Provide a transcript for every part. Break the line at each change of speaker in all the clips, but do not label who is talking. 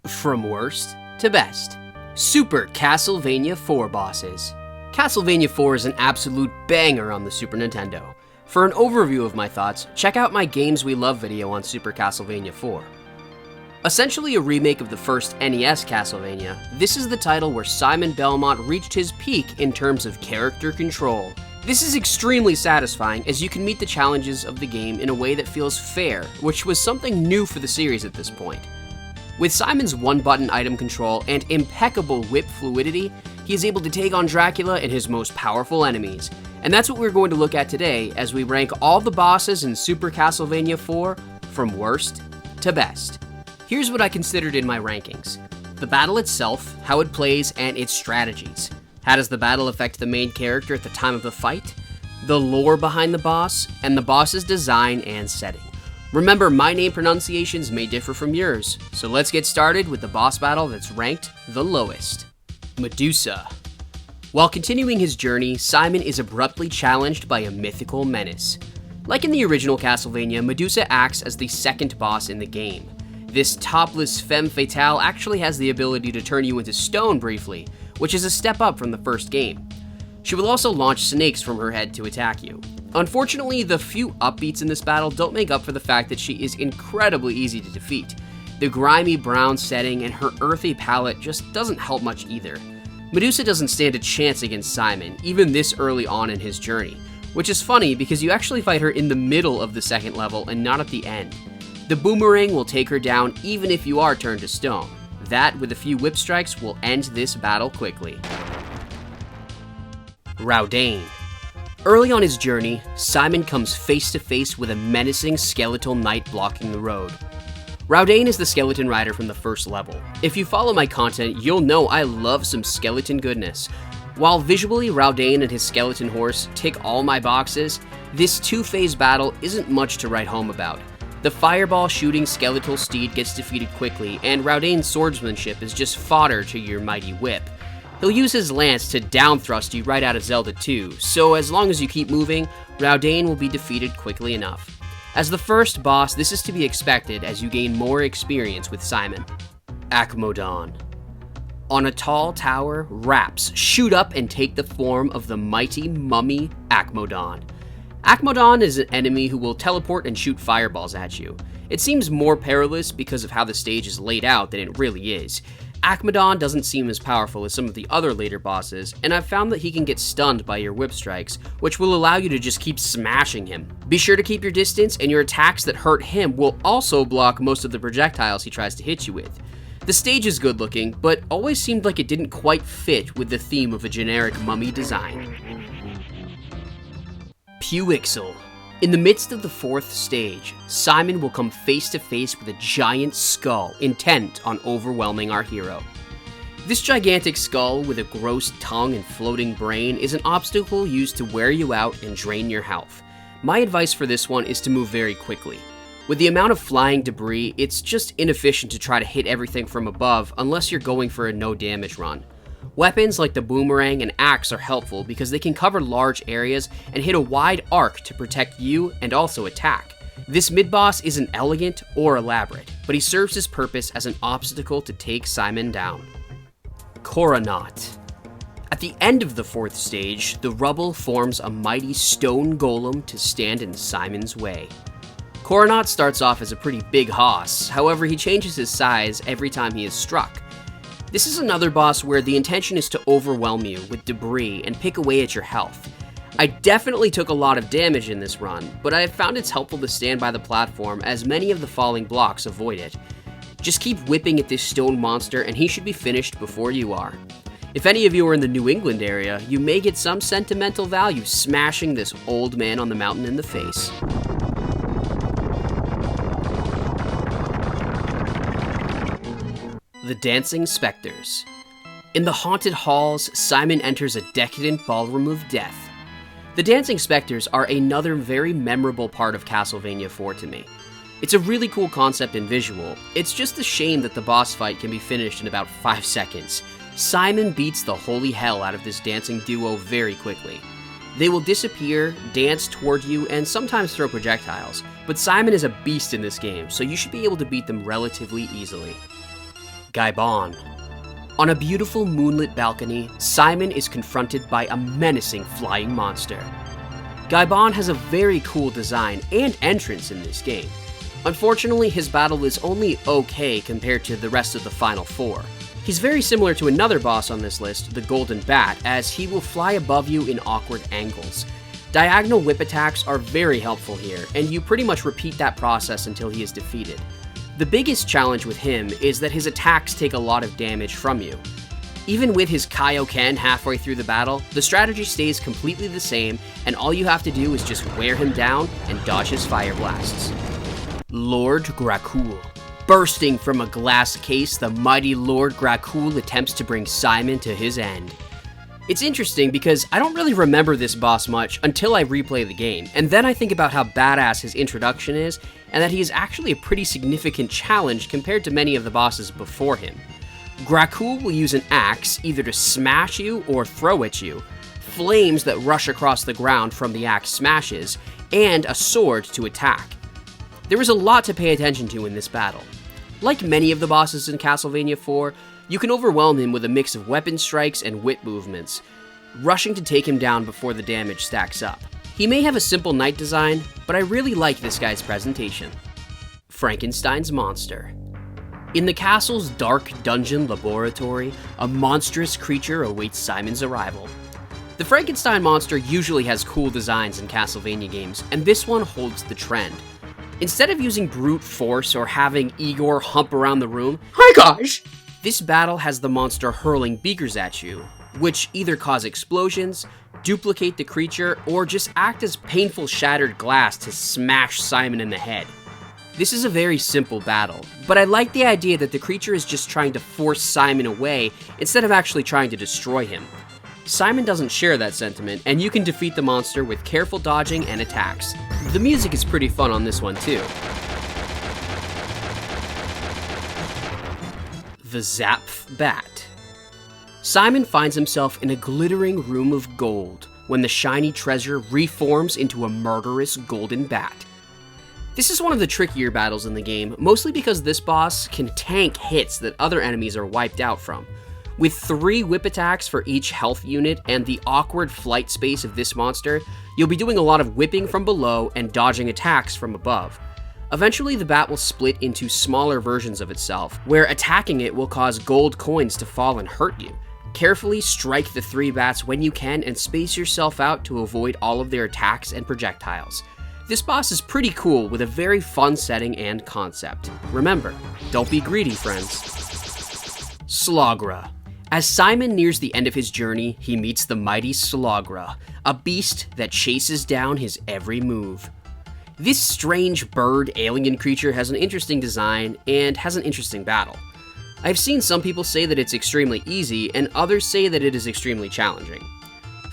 From worst to best. Super Castlevania 4 bosses. Castlevania 4 is an absolute banger on the Super Nintendo. For an overview of my thoughts, check out my Games We Love video on Super Castlevania 4. Essentially a remake of the first NES Castlevania, this is the title where Simon Belmont reached his peak in terms of character control. This is extremely satisfying as you can meet the challenges of the game in a way that feels fair, which was something new for the series at this point. With Simon's one-button item control and impeccable whip fluidity, he is able to take on Dracula and his most powerful enemies. And that's what we're going to look at today as we rank all the bosses in Super Castlevania 4 from worst to best. Here's what I considered in my rankings. The battle itself, how it plays, and its strategies. How does the battle affect the main character at the time of the fight? The lore behind the boss, and the boss's design and setting. Remember, my name pronunciations may differ from yours, so let's get started with the boss battle that's ranked the lowest. Medusa. While continuing his journey, Simon is abruptly challenged by a mythical menace. Like in the original Castlevania, Medusa acts as the second boss in the game. This topless femme fatale actually has the ability to turn you into stone briefly, which is a step up from the first game. She will also launch snakes from her head to attack you. Unfortunately, the few upbeats in this battle don't make up for the fact that she is incredibly easy to defeat. The grimy brown setting and her earthy palette just doesn't help much either. Medusa doesn't stand a chance against Simon, even this early on in his journey, which is funny because you actually fight her in the middle of the second level and not at the end. The boomerang will take her down even if you are turned to stone. That, with a few whip strikes, will end this battle quickly. Raudain. Early on his journey, Simon comes face to face with a menacing skeletal knight blocking the road. Raudain is the skeleton rider from the first level. If you follow my content, you'll know I love some skeleton goodness. While visually Raudain and his skeleton horse tick all my boxes, this two-phase battle isn't much to write home about. The fireball shooting skeletal steed gets defeated quickly, and Raudain's swordsmanship is just fodder to your mighty whip. He'll use his lance to down-thrust you right out of Zelda 2, so as long as you keep moving, Raudain will be defeated quickly enough. As the first boss, this is to be expected as you gain more experience with Simon. Akmodon. On a tall tower, rats shoot up and take the form of the mighty mummy Akmodon. Akmodon is an enemy who will teleport and shoot fireballs at you. It seems more perilous because of how the stage is laid out than it really is. Akmodon doesn't seem as powerful as some of the other later bosses, and I've found that he can get stunned by your whip strikes, which will allow you to just keep smashing him. Be sure to keep your distance, and your attacks that hurt him will also block most of the projectiles he tries to hit you with. The stage is good looking, but always seemed like it didn't quite fit with the theme of a generic mummy design. Puixel. In the midst of the fourth stage, Simon will come face to face with a giant skull intent on overwhelming our hero. This gigantic skull with a gross tongue and floating brain is an obstacle used to wear you out and drain your health. My advice for this one is to move very quickly. With the amount of flying debris, it's just inefficient to try to hit everything from above unless you're going for a no damage run. Weapons like the boomerang and axe are helpful because they can cover large areas and hit a wide arc to protect you and also attack. This mid-boss isn't elegant or elaborate, but he serves his purpose as an obstacle to take Simon down. Coronaut. At the end of the fourth stage, the rubble forms a mighty stone golem to stand in Simon's way. Coronaut starts off as a pretty big hoss, however he changes his size every time he is struck. This is another boss where the intention is to overwhelm you with debris and pick away at your health. I definitely took a lot of damage in this run, but I have found it's helpful to stand by the platform as many of the falling blocks avoid it. Just keep whipping at this stone monster and he should be finished before you are. If any of you are in the New England area, you may get some sentimental value smashing this old man on the mountain in the face. The Dancing Spectres. In the haunted halls, Simon enters a decadent ballroom of death. The Dancing Spectres are another very memorable part of Castlevania 4 to me. It's a really cool concept and visual. It's just a shame that the boss fight can be finished in about 5 seconds. Simon beats the holy hell out of this dancing duo very quickly. They will disappear, dance toward you, and sometimes throw projectiles, but Simon is a beast in this game, so you should be able to beat them relatively easily. Gaibon. On a beautiful moonlit balcony, Simon is confronted by a menacing flying monster. Gaibon has a very cool design and entrance in this game. Unfortunately, his battle is only okay compared to the rest of the final four. He's very similar to another boss on this list, the Golden Bat, as he will fly above you in awkward angles. Diagonal whip attacks are very helpful here, and you pretty much repeat that process until he is defeated. The biggest challenge with him is that his attacks take a lot of damage from you. Even with his Kaioken halfway through the battle, the strategy stays completely the same, and all you have to do is just wear him down and dodge his fire blasts. Lord Gracul. Bursting from a glass case, the mighty Lord Gracul attempts to bring Simon to his end. It's interesting because I don't really remember this boss much until I replay the game, and then I think about how badass his introduction is, and that he is actually a pretty significant challenge compared to many of the bosses before him. Gracul will use an axe either to smash you or throw at you, flames that rush across the ground from the axe smashes, and a sword to attack. There is a lot to pay attention to in this battle. Like many of the bosses in Castlevania 4, you can overwhelm him with a mix of weapon strikes and whip movements, rushing to take him down before the damage stacks up. He may have a simple knight design, but I really like this guy's presentation. Frankenstein's monster. In the castle's dark dungeon laboratory, a monstrous creature awaits Simon's arrival. The Frankenstein monster usually has cool designs in Castlevania games, and this one holds the trend. Instead of using brute force or having Igor hump around the room, hi guys! This battle has the monster hurling beakers at you, which either cause explosions, duplicate the creature, or just act as painful shattered glass to smash Simon in the head. This is a very simple battle, but I like the idea that the creature is just trying to force Simon away instead of actually trying to destroy him. Simon doesn't share that sentiment, and you can defeat the monster with careful dodging and attacks. The music is pretty fun on this one too. The Zapf Bat. Simon finds himself in a glittering room of gold when the shiny treasure reforms into a murderous golden bat. This is one of the trickier battles in the game, mostly because this boss can tank hits that other enemies are wiped out from. With 3 whip attacks for each health unit and the awkward flight space of this monster, you'll be doing a lot of whipping from below and dodging attacks from above. Eventually, the bat will split into smaller versions of itself, where attacking it will cause gold coins to fall and hurt you. Carefully strike the 3 bats when you can and space yourself out to avoid all of their attacks and projectiles. This boss is pretty cool with a very fun setting and concept. Remember, don't be greedy, friends. Slogra. As Simon nears the end of his journey, he meets the mighty Slogra, a beast that chases down his every move. This strange bird alien creature has an interesting design and has an interesting battle. I've seen some people say that it's extremely easy and others say that it is extremely challenging.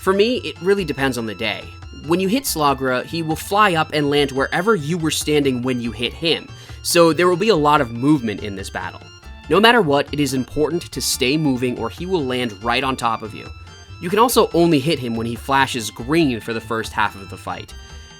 For me, it really depends on the day. When you hit Slogra, he will fly up and land wherever you were standing when you hit him, so there will be a lot of movement in this battle. No matter what, it is important to stay moving or he will land right on top of you. You can also only hit him when he flashes green for the first half of the fight.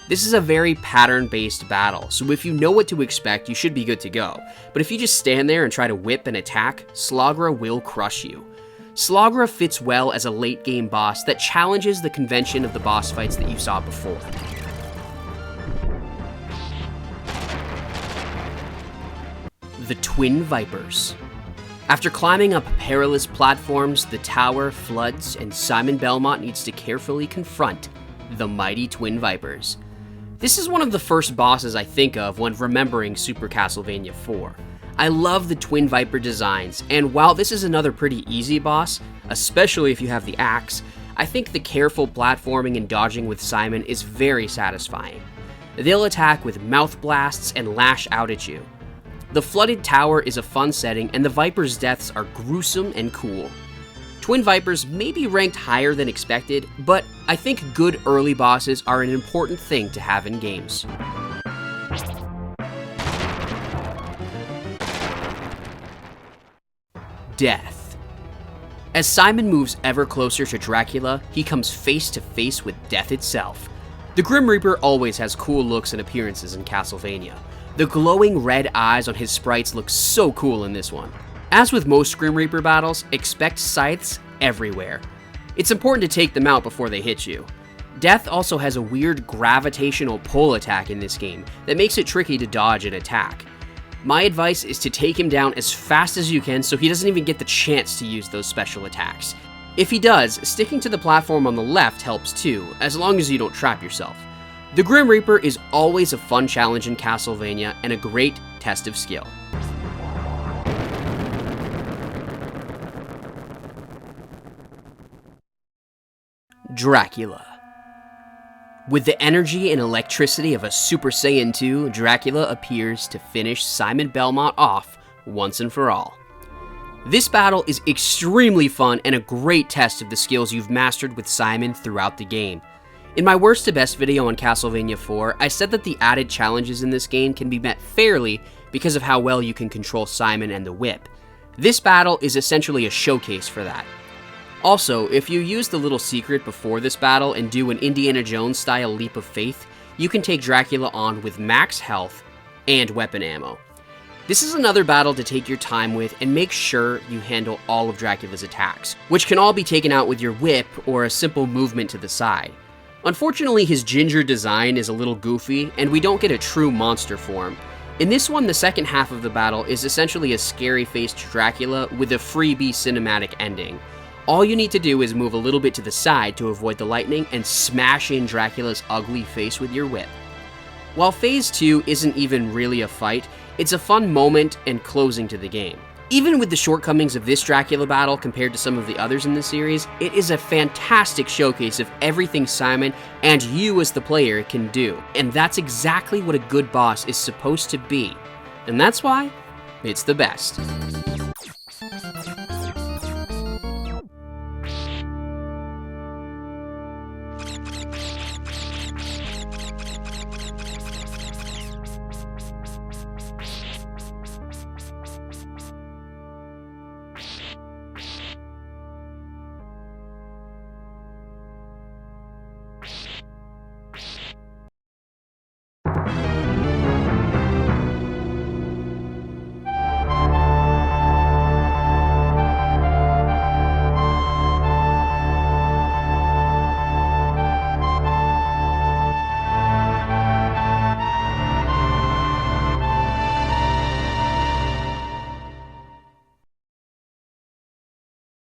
This is a very pattern-based battle, so if you know what to expect, you should be good to go. But if you just stand there and try to whip and attack, Slogra will crush you. Slogra fits well as a late-game boss that challenges the convention of the boss fights that you saw before. The Twin Vipers. After climbing up perilous platforms, the tower floods, and Simon Belmont needs to carefully confront the mighty Twin Vipers. This is one of the first bosses I think of when remembering Super Castlevania 4. I love the Twin Viper designs, and while this is another pretty easy boss, especially if you have the axe, I think the careful platforming and dodging with Simon is very satisfying. They'll attack with mouth blasts and lash out at you. The flooded tower is a fun setting, and the Vipers' deaths are gruesome and cool. Twin Vipers may be ranked higher than expected, but I think good early bosses are an important thing to have in games. Death. As Simon moves ever closer to Dracula, he comes face to face with death itself. The Grim Reaper always has cool looks and appearances in Castlevania. The glowing red eyes on his sprites look so cool in this one. As with most Grim Reaper battles, expect scythes everywhere. It's important to take them out before they hit you. Death also has a weird gravitational pull attack in this game that makes it tricky to dodge and attack. My advice is to take him down as fast as you can so he doesn't even get the chance to use those special attacks. If he does, sticking to the platform on the left helps too, as long as you don't trap yourself. The Grim Reaper is always a fun challenge in Castlevania and a great test of skill. Dracula. With the energy and electricity of a Super Saiyan 2, Dracula appears to finish Simon Belmont off once and for all. This battle is extremely fun and a great test of the skills you've mastered with Simon throughout the game. In my worst to best video on Castlevania 4, I said that the added challenges in this game can be met fairly because of how well you can control Simon and the whip. This battle is essentially a showcase for that. Also, if you use the little secret before this battle and do an Indiana Jones style leap of faith, you can take Dracula on with max health and weapon ammo. This is another battle to take your time with and make sure you handle all of Dracula's attacks, which can all be taken out with your whip or a simple movement to the side. Unfortunately, his ginger design is a little goofy, and we don't get a true monster form. In this one, the second half of the battle is essentially a scary-faced Dracula with a freebie cinematic ending. All you need to do is move a little bit to the side to avoid the lightning and smash in Dracula's ugly face with your whip. While Phase 2 isn't even really a fight, it's a fun moment and closing to the game. Even with the shortcomings of this Dracula battle compared to some of the others in the series, it is a fantastic showcase of everything Simon and you as the player can do. And that's exactly what a good boss is supposed to be. And that's why it's the best.